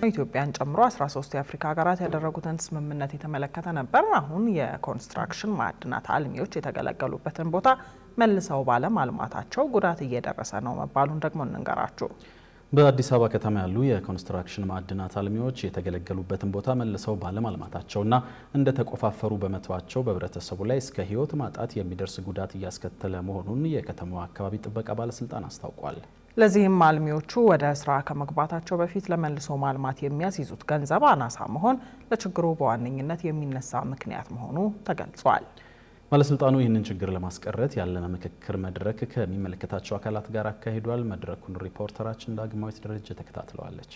ኢትዮጵያን ጨምሮ 13 የአፍሪካ ሀገራት ያደረጉትን ስምምነት የተመለከተ ነበር። አሁን የኮንስትራክሽን ማዕድናት አልሚዎች የተገለገሉበትን ቦታ መልሰው ባለማልማታቸው ጉዳት እየደረሰ ነው መባሉን ደግሞ እንንገራችሁ። በአዲስ አበባ ከተማ ያሉ የኮንስትራክሽን ማዕድናት አልሚዎች የተገለገሉበትን ቦታ መልሰው ባለማልማታቸውና እንደተቆፋፈሩ በመተዋቸው በህብረተሰቡ ላይ እስከ ሕይወት ማጣት የሚደርስ ጉዳት እያስከተለ መሆኑን የከተማዋ አካባቢ ጥበቃ ባለስልጣን አስታውቋል። ለዚህም አልሚዎቹ ወደ ስራ ከመግባታቸው በፊት ለመልሶ ማልማት የሚያስይዙት ገንዘብ አናሳ መሆን ለችግሩ በዋነኝነት የሚነሳ ምክንያት መሆኑ ተገልጿል። ባለስልጣኑ ይህንን ችግር ለማስቀረት ያለመ ምክክር መድረክ ከሚመለከታቸው አካላት ጋር አካሂዷል። መድረኩን ሪፖርተራችን ዳግማዊት ደረጀ ተከታትለዋለች።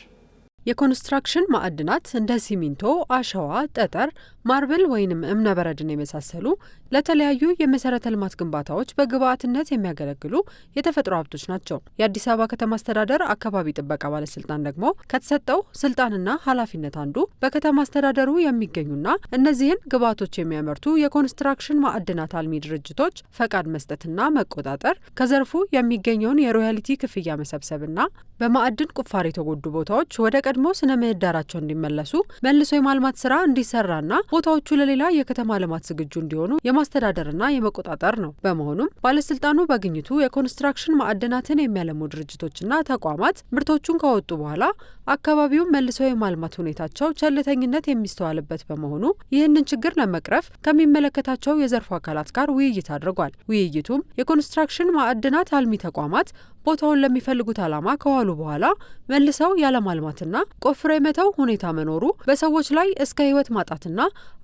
የኮንስትራክሽን ማዕድናት እንደ ሲሚንቶ፣ አሸዋ፣ ጠጠር፣ ማርብል ወይንም እብነበረድን የመሳሰሉ ለተለያዩ የመሰረተ ልማት ግንባታዎች በግብዓትነት የሚያገለግሉ የተፈጥሮ ሀብቶች ናቸው። የአዲስ አበባ ከተማ አስተዳደር አካባቢ ጥበቃ ባለስልጣን ደግሞ ከተሰጠው ስልጣንና ኃላፊነት አንዱ በከተማ አስተዳደሩ የሚገኙና እነዚህን ግብዓቶች የሚያመርቱ የኮንስትራክሽን ማዕድናት አልሚ ድርጅቶች ፈቃድ መስጠትና መቆጣጠር፣ ከዘርፉ የሚገኘውን የሮያሊቲ ክፍያ መሰብሰብና በማዕድን ቁፋሮ የተጎዱ ቦታዎች ወደ ቀድሞ ስነ ምህዳራቸው እንዲመለሱ መልሶ የማልማት ስራ እንዲሰራና ቦታዎቹ ለሌላ የከተማ ልማት ዝግጁ እንዲሆኑ የማስተዳደርና የመቆጣጠር ነው። በመሆኑም ባለስልጣኑ በግኝቱ የኮንስትራክሽን ማዕድናትን የሚያለሙ ድርጅቶችና ተቋማት ምርቶቹን ካወጡ በኋላ አካባቢውን መልሰው የማልማት ሁኔታቸው ቸልተኝነት የሚስተዋልበት በመሆኑ ይህንን ችግር ለመቅረፍ ከሚመለከታቸው የዘርፉ አካላት ጋር ውይይት አድርጓል። ውይይቱም የኮንስትራክሽን ማዕድናት አልሚ ተቋማት ቦታውን ለሚፈልጉት ዓላማ ከዋሉ በኋላ መልሰው ያለማልማትና ቆፍሮ የመተው ሁኔታ መኖሩ በሰዎች ላይ እስከ ሕይወት ማጣትና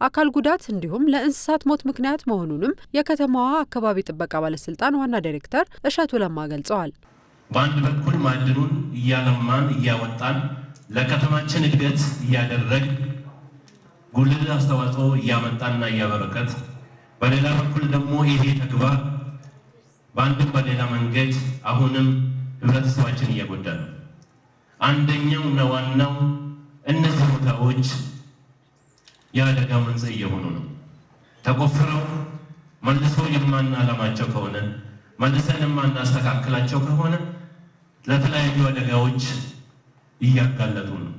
አካል ጉዳት እንዲሁም ለእንስሳት ሞት ምክንያት መሆኑንም የከተማዋ አካባቢ ጥበቃ ባለስልጣን ዋና ዳይሬክተር እሸቱ ለማ ገልጸዋል። በአንድ በኩል ማዕድኑን እያለማን እያወጣን ለከተማችን እድገት እያደረግ ጉልህ አስተዋጽኦ እያመጣና እያበረከት፣ በሌላ በኩል ደግሞ ይሄ ተግባር በአንድም በሌላ መንገድ አሁንም ህብረተሰባችን እየጎዳ ነው። አንደኛውና ዋናው እነዚህ ቦታዎች የአደጋ መንስኤ እየሆኑ ነው። ተቆፍረው መልሶ የማናለማቸው ከሆነ መልሰን የማናስተካክላቸው ከሆነ ለተለያዩ አደጋዎች እያጋለጡ ነው።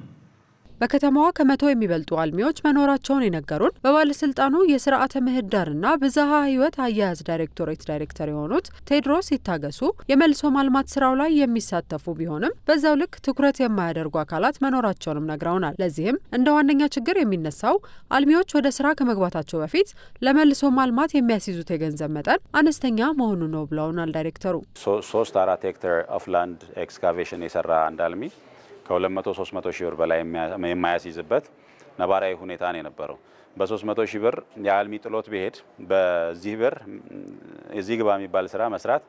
በከተማዋ ከመቶ የሚበልጡ አልሚዎች መኖራቸውን የነገሩን በባለስልጣኑ የስርዓተ ምህዳርና ብዝሃ ህይወት አያያዝ ዳይሬክቶሬት ዳይሬክተር የሆኑት ቴዎድሮስ ይታገሱ የመልሶ ማልማት ስራው ላይ የሚሳተፉ ቢሆንም በዛው ልክ ትኩረት የማያደርጉ አካላት መኖራቸውንም ነግረውናል። ለዚህም እንደ ዋነኛ ችግር የሚነሳው አልሚዎች ወደ ስራ ከመግባታቸው በፊት ለመልሶ ማልማት የሚያስይዙት የገንዘብ መጠን አነስተኛ መሆኑ ነው ብለውናል ዳይሬክተሩ። 3-4 ሄክታር ኦፍ ላንድ ኤክስካቬሽን የሰራ አንድ አልሚ ከ200-300 ሺህ ብር በላይ የማያስይዝበት ነባራዊ ሁኔታ ነው የነበረው። በ300 ሺህ ብር የአልሚ ጥሎት ቢሄድ በዚህ ብር እዚህ ግባ የሚባል ስራ መስራት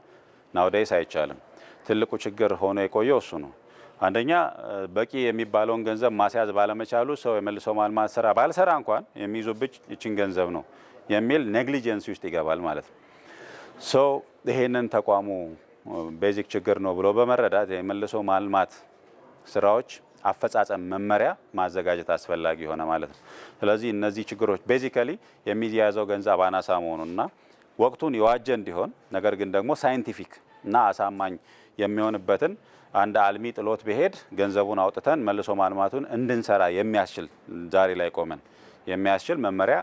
ናውዳይስ አይቻልም። ትልቁ ችግር ሆኖ የቆየው እሱ ነው። አንደኛ በቂ የሚባለውን ገንዘብ ማስያዝ ባለመቻሉ ሰው የመልሶ ማልማት ስራ ባልሰራ እንኳን የሚይዙብኝ እቺን ገንዘብ ነው የሚል ኔግሊጀንስ ውስጥ ይገባል ማለት ነው። ሰው ይሄንን ተቋሙ ቤዚክ ችግር ነው ብሎ በመረዳት የመልሶ ማልማት ስራዎች አፈጻጸም መመሪያ ማዘጋጀት አስፈላጊ ሆነ ማለት ነው። ስለዚህ እነዚህ ችግሮች ቤዚካሊ የሚያዘው ገንዘብ አናሳ መሆኑና ወቅቱን የዋጀ እንዲሆን ነገር ግን ደግሞ ሳይንቲፊክ እና አሳማኝ የሚሆንበትን አንድ አልሚ ጥሎት ቢሄድ ገንዘቡን አውጥተን መልሶ ማልማቱን እንድንሰራ የሚያስችል ዛሬ ላይ ቆመን የሚያስችል መመሪያ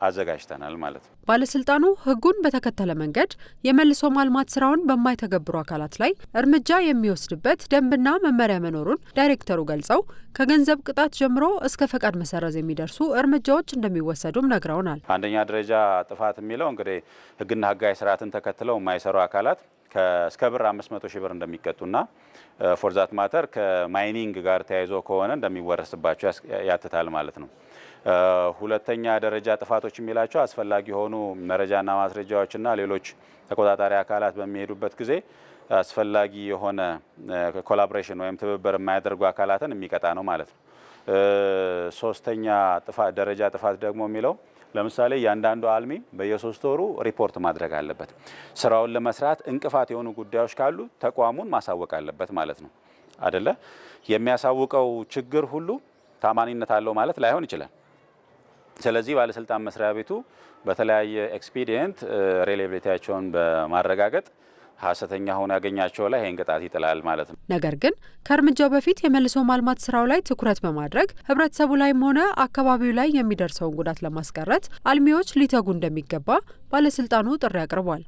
አዘጋጅተናል ማለት ነው። ባለስልጣኑ ህጉን በተከተለ መንገድ የመልሶ ማልማት ስራውን በማይተገብሩ አካላት ላይ እርምጃ የሚወስድበት ደንብና መመሪያ መኖሩን ዳይሬክተሩ ገልጸው ከገንዘብ ቅጣት ጀምሮ እስከ ፈቃድ መሰረዝ የሚደርሱ እርምጃዎች እንደሚወሰዱም ነግረውናል። አንደኛ ደረጃ ጥፋት የሚለው እንግዲህ ህግና ህጋዊ ስርዓትን ተከትለው የማይሰሩ አካላት እስከ ብር 500 ሺህ ብር እንደሚቀጡና ፎርዛት ማተር ከማይኒንግ ጋር ተያይዞ ከሆነ እንደሚወረስባቸው ያትታል ማለት ነው። ሁለተኛ ደረጃ ጥፋቶች የሚላቸው አስፈላጊ የሆኑ መረጃና ማስረጃዎችና ሌሎች ተቆጣጣሪ አካላት በሚሄዱበት ጊዜ አስፈላጊ የሆነ ኮላቦሬሽን ወይም ትብብር የማያደርጉ አካላትን የሚቀጣ ነው ማለት ነው። ሶስተኛ ደረጃ ጥፋት ደግሞ የሚለው ለምሳሌ ያንዳንዱ አልሚ በየ3 ወሩ ሪፖርት ማድረግ አለበት። ስራውን ለመስራት እንቅፋት የሆኑ ጉዳዮች ካሉ ተቋሙን ማሳወቅ አለበት ማለት ነው አይደለ? የሚያሳውቀው ችግር ሁሉ ታማኒነት አለው ማለት ላይሆን ይችላል። ስለዚህ ባለስልጣን መስሪያ ቤቱ በተለያየ ኤክስፒዲየንት ሪሌቢሊቲያቸውን በማረጋገጥ ሀሰተኛ ሆኖ ያገኛቸው ላይ ይሄን ቅጣት ይጥላል ማለት ነው። ነገር ግን ከእርምጃው በፊት የመልሶ ማልማት ስራው ላይ ትኩረት በማድረግ ህብረተሰቡ ላይም ሆነ አካባቢው ላይ የሚደርሰውን ጉዳት ለማስቀረት አልሚዎች ሊተጉ እንደሚገባ ባለስልጣኑ ጥሪ አቅርቧል።